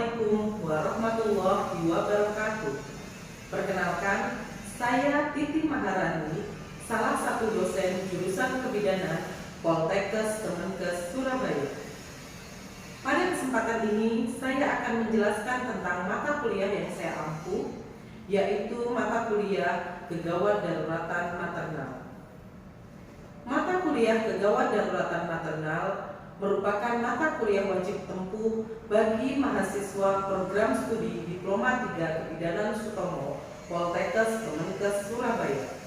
Assalamualaikum warahmatullahi wabarakatuh. Perkenalkan, saya Titi Maharani, salah satu dosen jurusan kebidanan Poltekkes Kemenkes Surabaya. Pada kesempatan ini, saya akan menjelaskan tentang mata kuliah yang saya ampu, yaitu mata kuliah Kegawat Daruratan Maternal. Mata kuliah Kegawat Daruratan Maternal merupakan mata kuliah wajib tempuh bagi mahasiswa program studi Diploma 3 Kebidanan Sutomo Poltekkes Kemenkes Surabaya.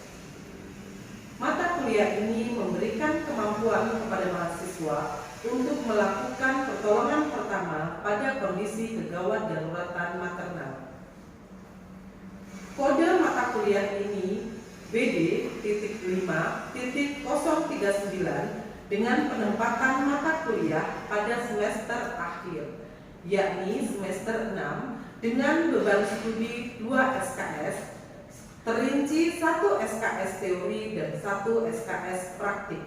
Mata kuliah ini memberikan kemampuan kepada mahasiswa untuk melakukan pertolongan pertama pada kondisi kegawat daruratan maternal. Kode mata kuliah ini BD.5.039 dengan penempatan mata kuliah pada semester akhir, yakni semester 6 dengan beban studi 2 SKS, terinci 1 SKS teori dan 1 SKS praktik.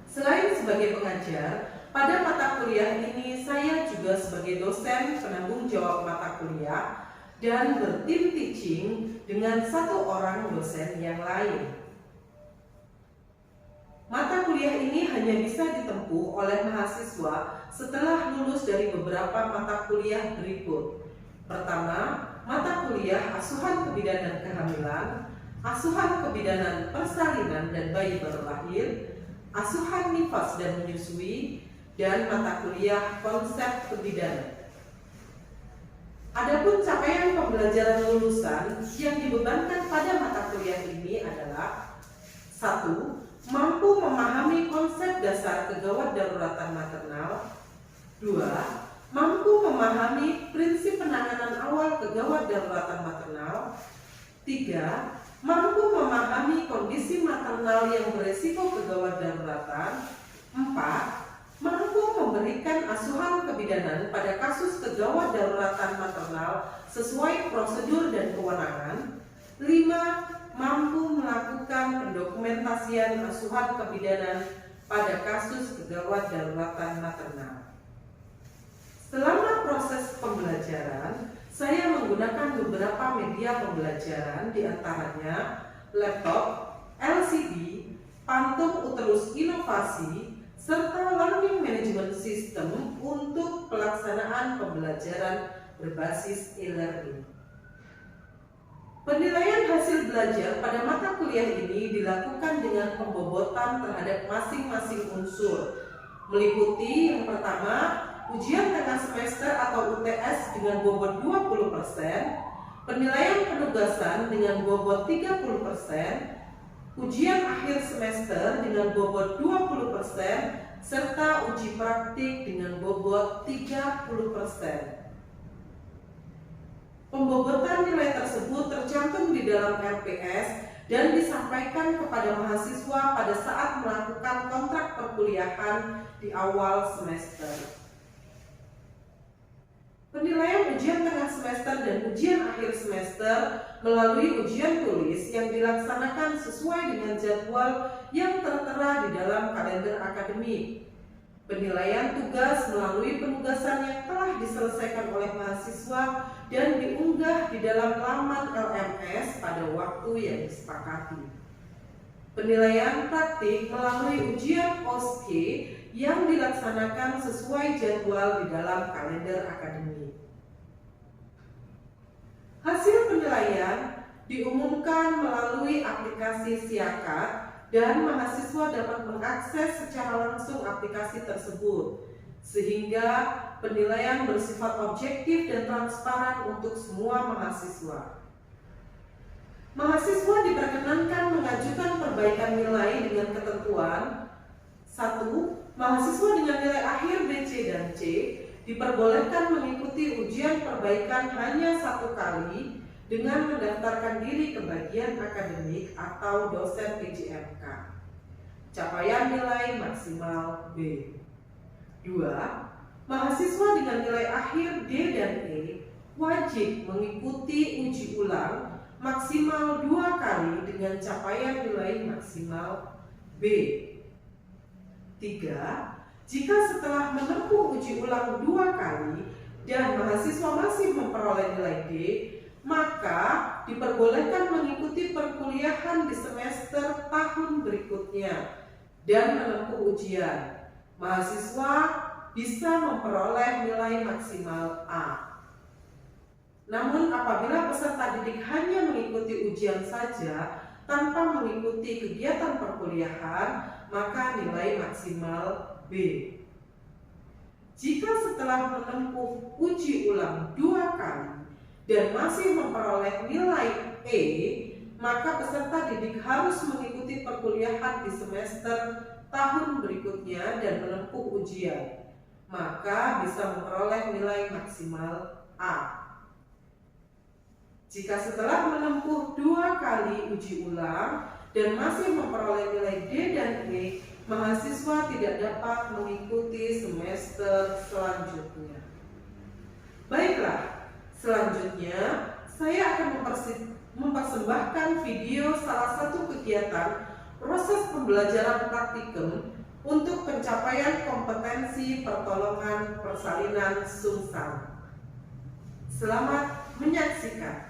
Selain sebagai pengajar, pada mata kuliah ini saya juga sebagai dosen penanggung jawab mata kuliah dan bertim teaching dengan 1 orang dosen yang lain. Mata kuliah ini hanya bisa ditempuh oleh mahasiswa setelah lulus dari beberapa mata kuliah berikut. Pertama, mata kuliah asuhan kebidanan kehamilan, asuhan kebidanan persalinan dan bayi baru lahir, asuhan nifas dan menyusui, dan mata kuliah konsep kebidanan. Adapun capaian pembelajaran lulusan yang dibebankan pada mata kuliah ini adalah 1. Mampu memahami konsep dasar kegawat daruratan maternal. 2. Mampu memahami prinsip penanganan awal kegawat daruratan maternal. 3. Mampu memahami kondisi maternal yang beresiko kegawat daruratan. 4. Mampu memberikan asuhan kebidanan pada kasus kegawat daruratan maternal sesuai prosedur dan kewenangan. 5. Mampu melakukan pendokumentasian asuhan kebidanan pada kasus kegawat daruratan maternal. Selama proses pembelajaran, saya menggunakan beberapa media pembelajaran, diantaranya laptop, LCD, Pantum Uterus Inovasi, serta Learning Management System untuk pelaksanaan pembelajaran berbasis e-learning. Penilaian hasil belajar pada mata kuliah ini dilakukan dengan pembobotan terhadap masing-masing unsur, meliputi yang pertama, ujian tengah semester atau UTS dengan bobot 20%, penilaian penugasan dengan bobot 30%, ujian akhir semester dengan bobot 20%, serta uji praktik dengan bobot 30%. Pembobotan nilai tersebut tercantum di dalam RPS dan disampaikan kepada mahasiswa pada saat melakukan kontrak perkuliahan di awal semester. Penilaian ujian tengah semester dan ujian akhir semester melalui ujian tulis yang dilaksanakan sesuai dengan jadwal yang tertera di dalam kalender akademik. Penilaian tugas melalui penugasan yang telah diselesaikan oleh mahasiswa dan diunggah di dalam laman LMS pada waktu yang disepakati. Penilaian praktik melalui ujian OSCE yang dilaksanakan sesuai jadwal di dalam kalender akademik. Hasil penilaian diumumkan melalui aplikasi Siakat dan mahasiswa dapat mengakses secara langsung aplikasi tersebut, sehingga penilaian bersifat objektif dan transparan untuk semua mahasiswa. Mahasiswa diperkenankan mengajukan perbaikan nilai dengan ketentuan 1. Mahasiswa dengan nilai akhir B, C, dan C diperbolehkan mengikuti ujian perbaikan hanya 1 kali dengan mendaftarkan diri ke bagian akademik atau dosen PJMK. Capaian nilai maksimal B. 2. Mahasiswa dengan nilai akhir D dan E wajib mengikuti uji ulang maksimal 2 kali dengan capaian nilai maksimal B. 3. Jika setelah menempuh uji ulang 2 kali dan mahasiswa masih memperoleh nilai D, maka diperbolehkan mengikuti perkuliahan di semester tahun berikutnya dan menempuh ujian. Mahasiswa bisa memperoleh nilai maksimal A. Namun apabila peserta didik hanya mengikuti ujian saja tanpa mengikuti kegiatan perkuliahan, maka nilai maksimal B. Jika setelah menempuh uji ulang 2 kali dan masih memperoleh nilai E, maka peserta didik harus mengikuti perkuliahan di semester tahun berikutnya dan menempuh ujian, maka bisa memperoleh nilai maksimal A. Jika setelah menempuh 2 kali uji ulang dan masih memperoleh nilai D dan E, mahasiswa tidak dapat mengikuti semester selanjutnya. Baiklah, selanjutnya saya akan mempersembahkan video salah satu kegiatan proses pembelajaran praktikum untuk pencapaian kompetensi pertolongan persalinan sungsang. Selamat menyaksikan.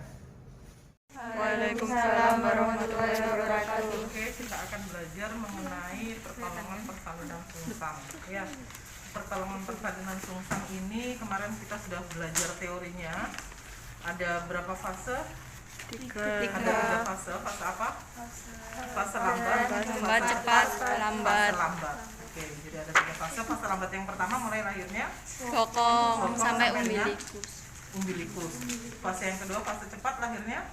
Waalaikumsalam warahmatullahi wabarakatuh. Oke, kita akan belajar mengenai pertolongan persalinan sungsang. Ya, pertolongan persalinan sungsang ini kemarin kita sudah belajar teorinya. Ada berapa fase? Tiga. Ada 3 fase. Fase apa? Fase lambat, Lambat, cepat, lambat. Fase lambat. Oke, jadi ada 3 fase. Fase lambat yang pertama mulai lahirnya Bokong sampai dengan umbilikus. umbilikus. Fase yang kedua fase cepat lahirnya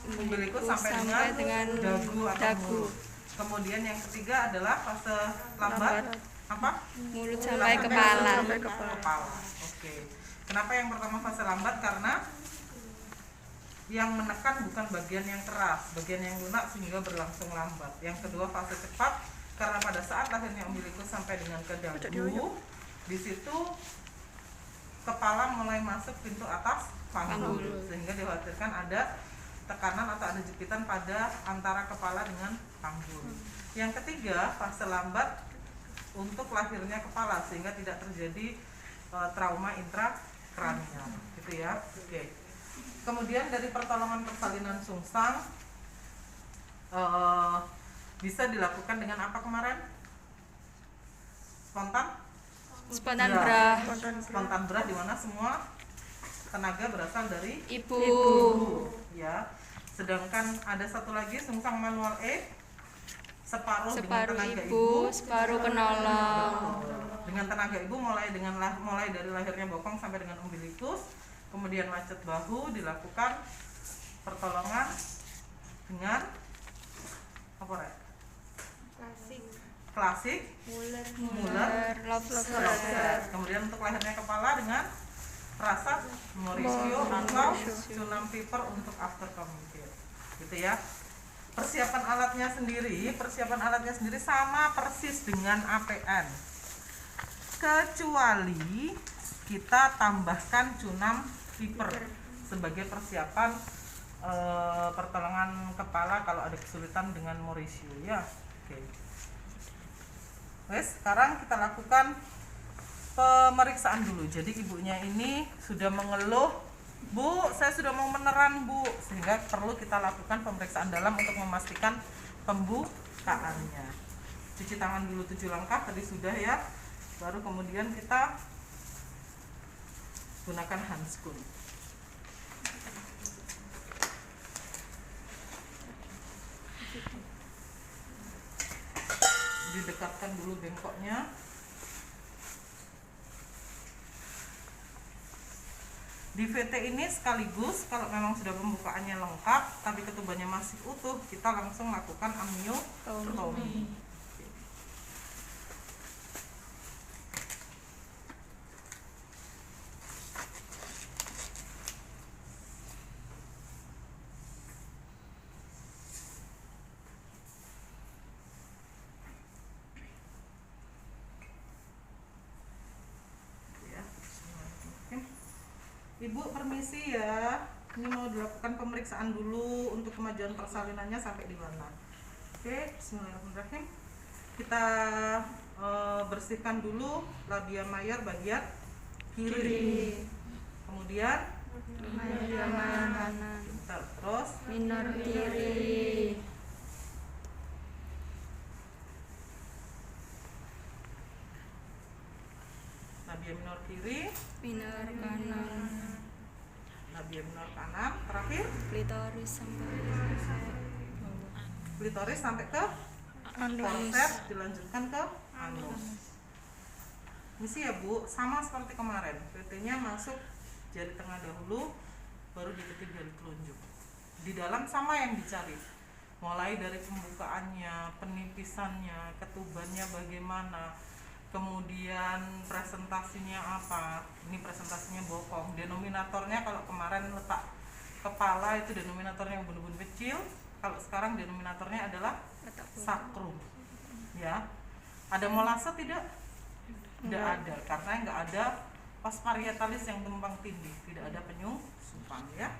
umbilikus sampai dengan dagu atau dagu. mulut. Kemudian yang ketiga adalah fase lambat apa? Mulut sampai kepala. Kepala. Oke. Kenapa yang pertama fase lambat? Karena yang menekan bukan bagian yang keras, bagian yang lunak sehingga berlangsung lambat. Yang kedua fase cepat karena pada saat lahirnya umbilikus sampai dengan ke dagu, di situ kepala mulai masuk pintu atas panggul sehingga dikhawatirkan ada tekanan atau ada jepitan pada antara kepala dengan panggul. Yang ketiga fase lambat untuk lahirnya kepala sehingga tidak terjadi trauma intrakranial, gitu ya. Oke. Kemudian dari pertolongan persalinan sungsang bisa dilakukan dengan apa kemarin? Spontan brah di mana semua tenaga berasal dari Ibu. Ya. Sedangkan ada satu lagi sungsang manual E, separuh dengan Separuh tenaga ibu, separuh penolong. dengan tenaga ibu mulai dari lahirnya bokong sampai dengan umbilikus. Kemudian macet bahu dilakukan pertolongan dengan apa ya? Klasik, Muller, Lobster. Kemudian untuk lahirnya kepala dengan Prasat, Mauricio atau Cunham Piper untuk after communicate, gitu ya. Persiapan alatnya sendiri sama persis dengan APN, kecuali kita tambahkan Cunham Piper sebagai persiapan pertolongan kepala kalau ada kesulitan dengan Mauricio, ya. Oke. Wes, sekarang kita lakukan pemeriksaan dulu. Jadi ibunya ini sudah mengeluh, Bu, saya sudah mau meneran, Bu, sehingga perlu kita lakukan pemeriksaan dalam untuk memastikan pembukaannya. Cuci tangan dulu 7 langkah tadi sudah ya. Baru kemudian kita gunakan handskun. Didekatkan dulu bengkoknya. Di VT ini sekaligus kalau memang sudah pembukaannya lengkap tapi ketubannya masih utuh, kita langsung lakukan amniotomi. Ibu permisi ya, ini mau dilakukan pemeriksaan dulu untuk kemajuan persalinannya sampai di mana. Oke, bismillahirrahmanirrahim. Kita bersihkan dulu labia mayor bagian kiri. Kemudian Major kanan. terus Minor kiri. labia minor kiri, Minor kanan. labia minor kanan, terakhir Klitoris sampai klitoris sampai ke forceps, dilanjutkan ke anus. Misi ya Bu, sama seperti kemarin. PT-nya masuk jari tengah dahulu, baru diketik jari telunjuk. Di dalam sama yang dicari. Mulai dari pembukaannya, penipisannya, ketubannya bagaimana, kemudian presentasinya apa. Ini presentasinya bokong. Denominatornya kalau kemarin letak kepala itu denominatornya ubun-ubun kecil. Kalau sekarang denominatornya adalah sakrum. Ya. Ada molase tidak? Tidak ada, karena nggak ada pos parietalis yang tumpang tindih, tidak ada penyusupan ya.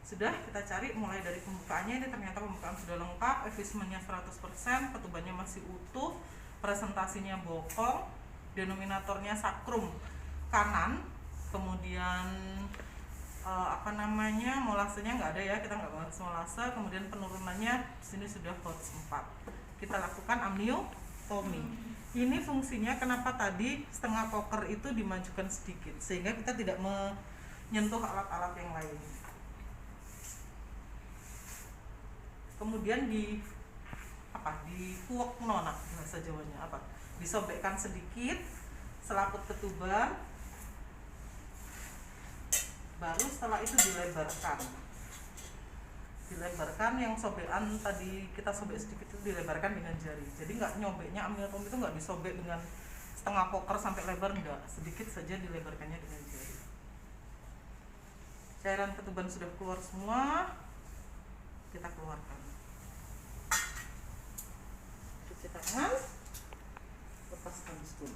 Sudah kita cari mulai dari pembukaannya, ini ternyata pembukaan sudah lengkap, efismennya 100%, ketubannya masih utuh, presentasinya bokong, denominatornya sakrum kanan, kemudian molasenya nggak ada ya, kita nggak bahas molase. Kemudian penurunannya di sini sudah HOTS 4. Kita lakukan amniotomi. Ini fungsinya kenapa tadi setengah koker itu dimajukan sedikit sehingga kita tidak menyentuh alat-alat yang lain. Kemudian di kuok nona bahasa Jawanya apa? Disobekkan sedikit selaput ketuban. Baru setelah itu dilebarkan yang sobekan tadi kita sobek sedikit itu dilebarkan dengan jari. Jadi nggak nyobeknya amniotomi itu nggak disobek dengan setengah poker sampai lebar, enggak, sedikit saja dilebarkannya dengan jari. Cairan ketuban sudah keluar semua, kita keluarkan. Cuci tangan, lepaskan spoon.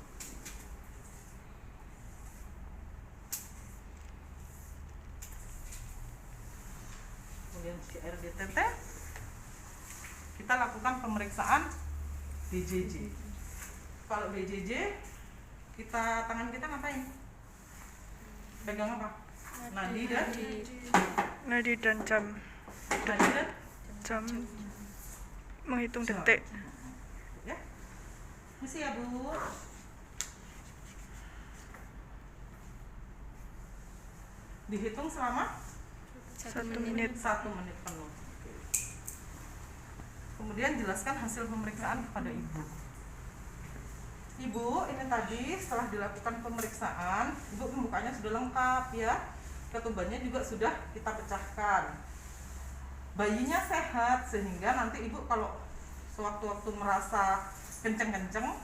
Kemudian cuci air di teteh. Kita lakukan pemeriksaan BJJ. Kalau BJJ, tangan kita ngapain? Pegang apa? Nadi dan jam nadi dan jam menghitung jam. detik. Ya. Misi ya Bu. Dihitung selama 1 menit. 1 menit penuh. Oke. Kemudian jelaskan hasil pemeriksaan kepada Ibu. Ibu, ini tadi setelah dilakukan pemeriksaan, Ibu pembukanya sudah lengkap ya. Ketubannya juga sudah kita pecahkan. Bayinya sehat sehingga nanti Ibu kalau sewaktu-waktu merasa kenceng-kenceng,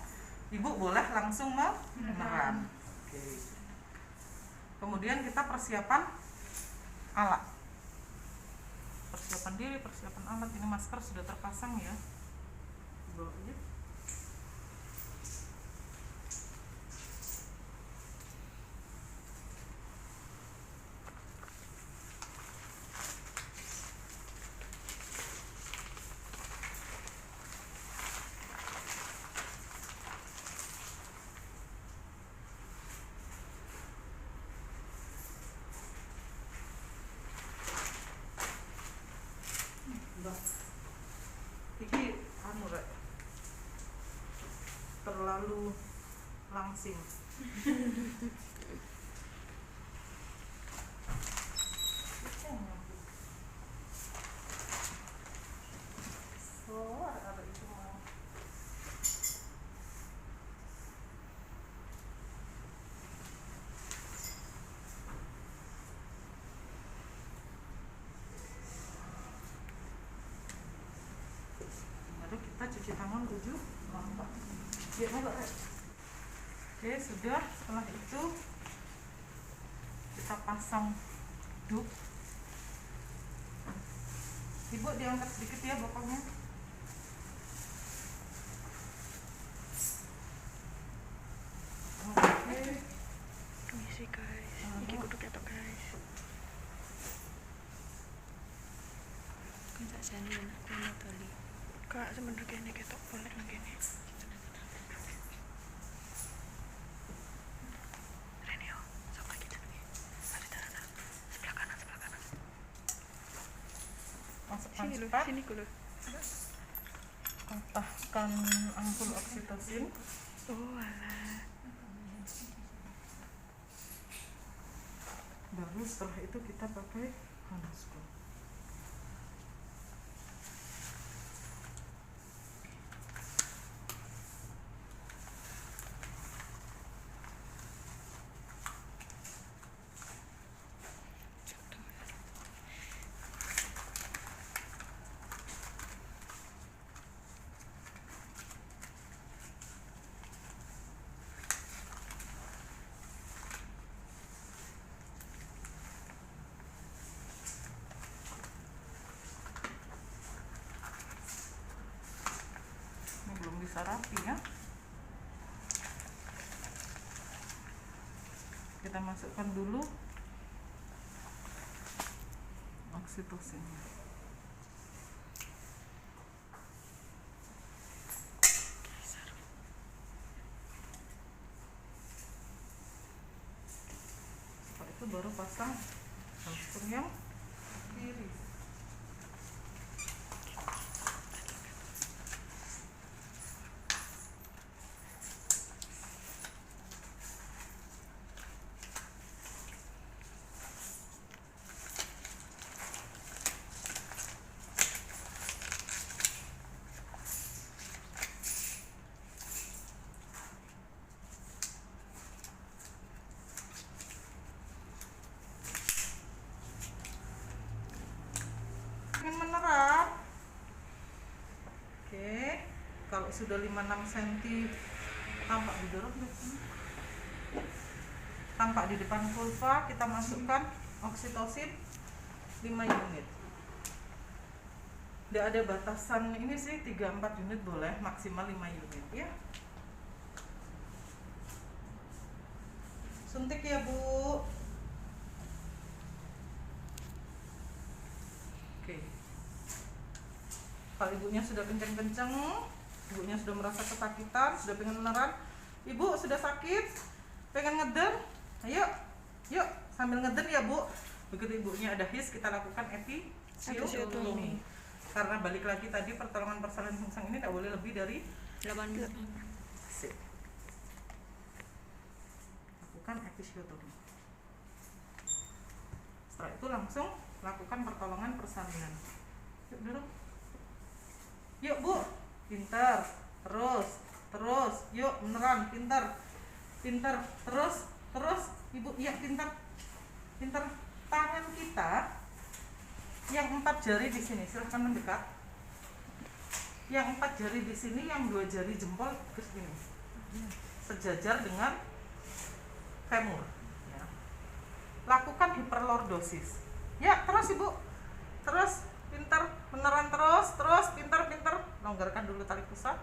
Ibu boleh langsung meneran. Oke. Kemudian kita persiapan alat. Persiapan diri, persiapan alat. Ini masker sudah terpasang ya. Bawa aja. Iki Rek, terlalu langsing. Ada itu mau. Baru kita cuci tangan 7 lampak. Oke, sudah. Setelah itu kita pasang dup. Ibu diangkat sedikit ya bokongnya. Oke. Permisi guys, iki kudu ketok guys. Kan tak jane aku toli. Kak sebenarnya kene ketok boleh nang kene. loh, cepat. sini ku loh. Patahkan ampul oksitosin. Oh alah. Baru setelah itu kita pakai handspray. Ini belum bisa rapi ya. Kita masukkan dulu oksitosinnya. Setelah itu baru pasang handspray yang kiri. Ingin menerap. Oke, kalau sudah 5-6 cm tampak didorong ke sini. Tampak di depan vulva, kita masukkan oksitosin 5 unit. Tidak ada batasan ini sih, 3-4 unit boleh, maksimal 5 unit ya. Suntik ya Bu. Oke. Kalau ibunya sudah kenceng-kenceng, ibunya sudah merasa kesakitan, sudah pengen meneran, ibu sudah sakit, pengen ngeden, ayo, yuk sambil ngeden ya Bu. Begitu ibunya ada his, kita lakukan episiotomi. Karena balik lagi tadi pertolongan persalinan sungsang ini tidak boleh lebih dari 8 Sip. Lakukan episiotomi. Setelah itu langsung lakukan pertolongan persalinan. Yuk dulu. Yuk Bu, pintar. Terus, yuk beneran, pintar, terus, ibu, iya pintar. Tangan kita yang 4 jari di sini, silahkan mendekat. Yang 4 jari di sini, yang 2 jari jempol ke sini, sejajar dengan femur. Ya. Lakukan hiperlordosis. Ya, terus ibu, terus, pintar, beneran terus, pintar, longgarkan dulu tali pusat.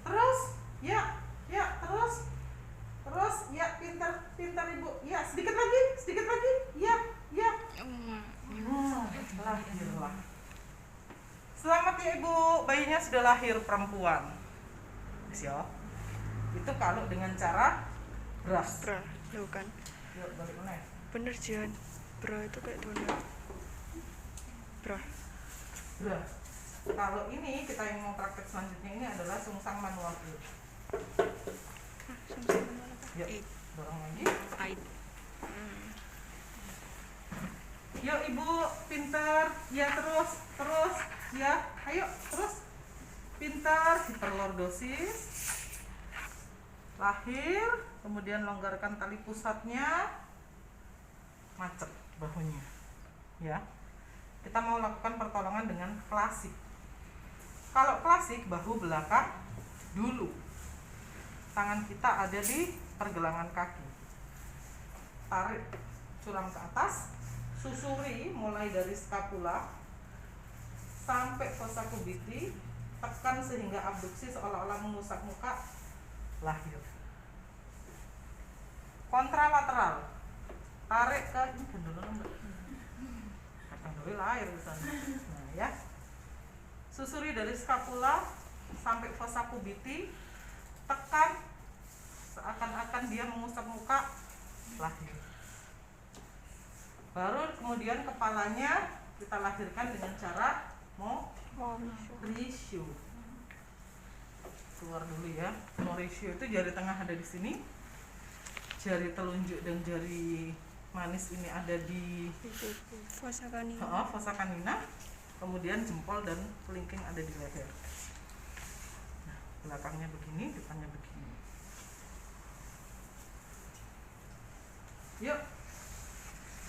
Terus, ya, terus, ya, pintar ibu, ya, sedikit lagi, ya. Lahirlah. Selamat ya ibu, bayinya sudah lahir perempuan. Siap. Itu kalau dengan cara beras. Bra, lo kan. Yuk balik mana? Bener Jian. Bra itu kayak donat. Bra. Kalau ini kita yang mau praktek selanjutnya ini adalah sungsang manual. Sama-sama mana Pak? Yuk, dorong lagi. Ait. Yuk ibu, pintar, ya terus, ya, ayo terus, pintar, hiperlordosis, lahir, kemudian longgarkan tali pusatnya, macet bahunya, ya. Kita mau lakukan pertolongan dengan klasik. Kalau klasik, bahu belakang dulu, tangan kita ada di pergelangan kaki, tarik curam ke atas, susuri mulai dari skapula sampai fossa kubiti, tekan sehingga abduksi seolah-olah mengusap muka, lahir. Kontralateral, tarik ke ini gendul lahir di sana. Nah ya, susuri dari skapula sampai fossa kubiti, tekan seakan-akan dia mengusap muka, lahir. Baru kemudian kepalanya kita lahirkan dengan cara Morisho. Keluar dulu ya. Morisho itu jari tengah ada di sini, jari telunjuk dan jari manis ini ada di Fossa canina. fossa canina, kemudian jempol dan kelingking ada di leher. Nah, belakangnya begini, depannya begini. Yuk,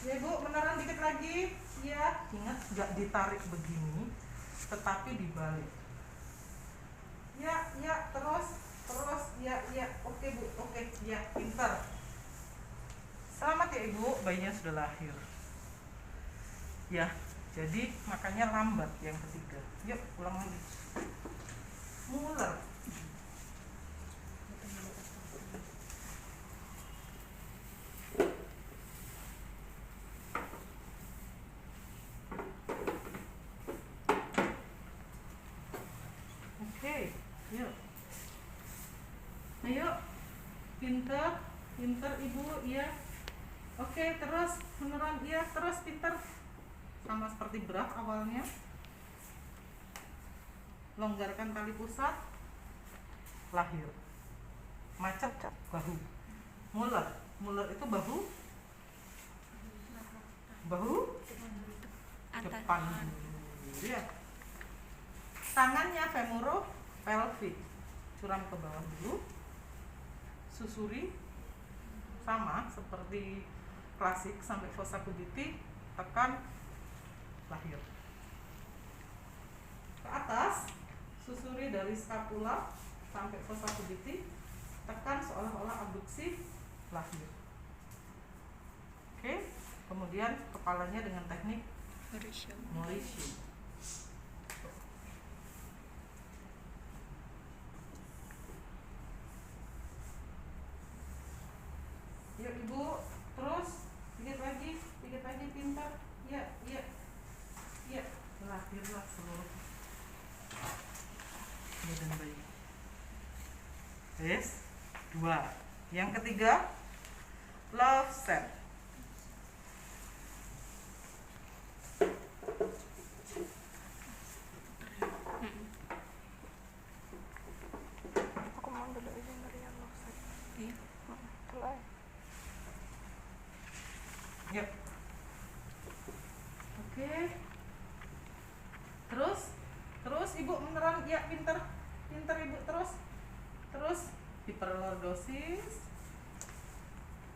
ya Bu, beneran dikit lagi. Ya, ingat nggak ditarik begini, tetapi dibalik. Ya, terus, ya, oke Bu, oke, ya, pintar. Selamat ya Ibu, bayinya sudah lahir. Ya, jadi makanya lambat yang ketiga. Yuk, ulang lagi. Muler. Oke, yuk. Ayo, pintar Ibu, iya. Oke, terus beneran, iya, terus pintar. Sama seperti berak awalnya. Longgarkan tali pusat, lahir. Macet bahu. Muler itu bahu depan. Ya. Tangannya femoro-pelvic, curam ke bawah dulu, susuri sama seperti klasik sampai fossa cubitis, tekan, lahir. Ke atas, susuri dari scapula sampai fossa cubitis, tekan seolah-olah abduksi, lahir. Oke, kemudian kepalanya dengan teknik Morisho. Yuk Ibu, terus dikit lagi pintar. Ya, lahirlah seluruh badan bayi. Yes, 2. Yang ketiga, love set. Aku mau dulu ini ngerian loh. Iya. Mulai. Yuk. Oke. Terus Ibu beneran, ya, pinter Ibu, terus hiperlordosis,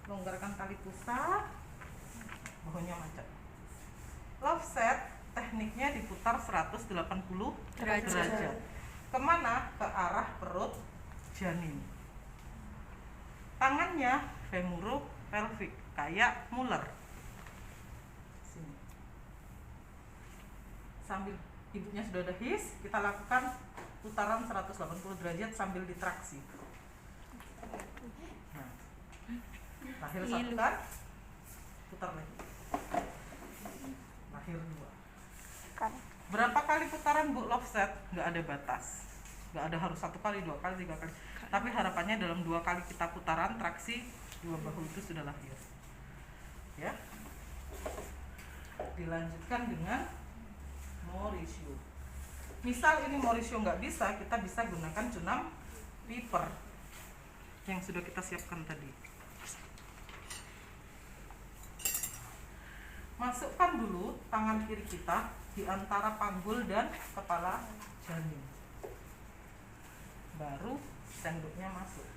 longgarkan tali pusat, bahunya macet. Love set, tekniknya diputar 180 derajat. Kemana? Ke arah perut janin. Tangannya femoro-pelvic, kayak muler. Sini. Sambil ibunya sudah ada his, kita lakukan putaran 180 derajat sambil ditraksi. Nah, lahir satu kan, putar lagi. Lahir 2. Kan. Berapa kali putaran Bu love set? Nggak ada batas, nggak ada harus 1 kali, 2 kali, 3 kali. Tapi harapannya dalam 2 kali kita putaran traksi, 2 bahu itu sudah lahir. Ya. Dilanjutkan dengan Morisho. Misal ini Morisho nggak bisa, kita bisa gunakan cunam Piper yang sudah kita siapkan tadi. Masukkan dulu tangan kiri kita di antara panggul dan kepala janin. Baru sendoknya masuk.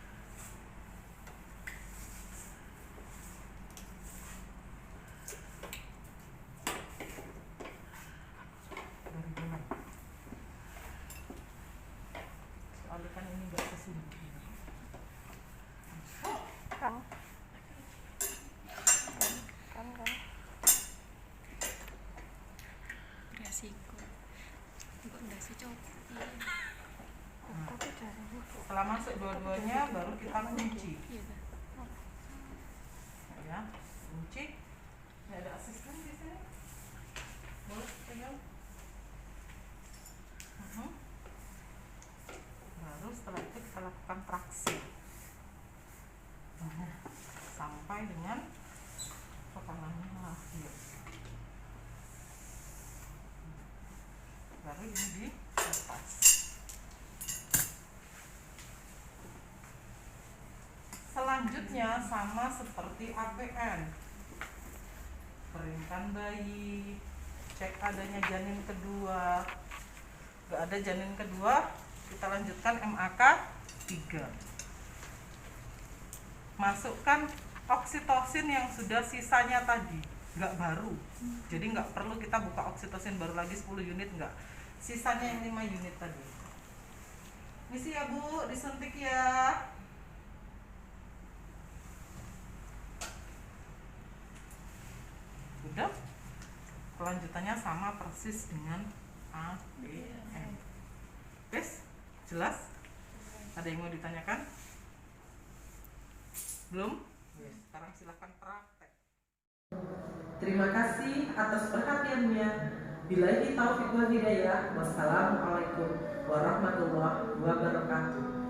Dari dalam. Soalnya kan ini nggak kesini. Kan. Resiko. Kok ndase copot. Tapi jarinya Setelah masuk dua-duanya baru kita kunci. Iya kan? Ya, kunci. Ini ada asisten di sini. Boleh pegang. Baru setelah itu kita lakukan traksi. Nah, sampai dengan kepalanya lahir. prosesnya sama seperti APN. Keringkan bayi, cek adanya janin kedua. Gak ada janin kedua, kita lanjutkan MAK 3. Masukkan oksitosin yang sudah sisanya tadi, nggak baru. Jadi nggak perlu kita buka oksitosin baru lagi 10 unit, nggak. Sisanya yang 5 unit tadi. Misi ya Bu, disuntik ya. Udah. Kelanjutannya sama persis dengan APN. Yes? Jelas? Ada yang mau ditanyakan? Belum? Yes. Sekarang silahkan praktek. Terima kasih atas perhatiannya. Billahi taufiq wal hidayah. Wassalamualaikum warahmatullahi wabarakatuh.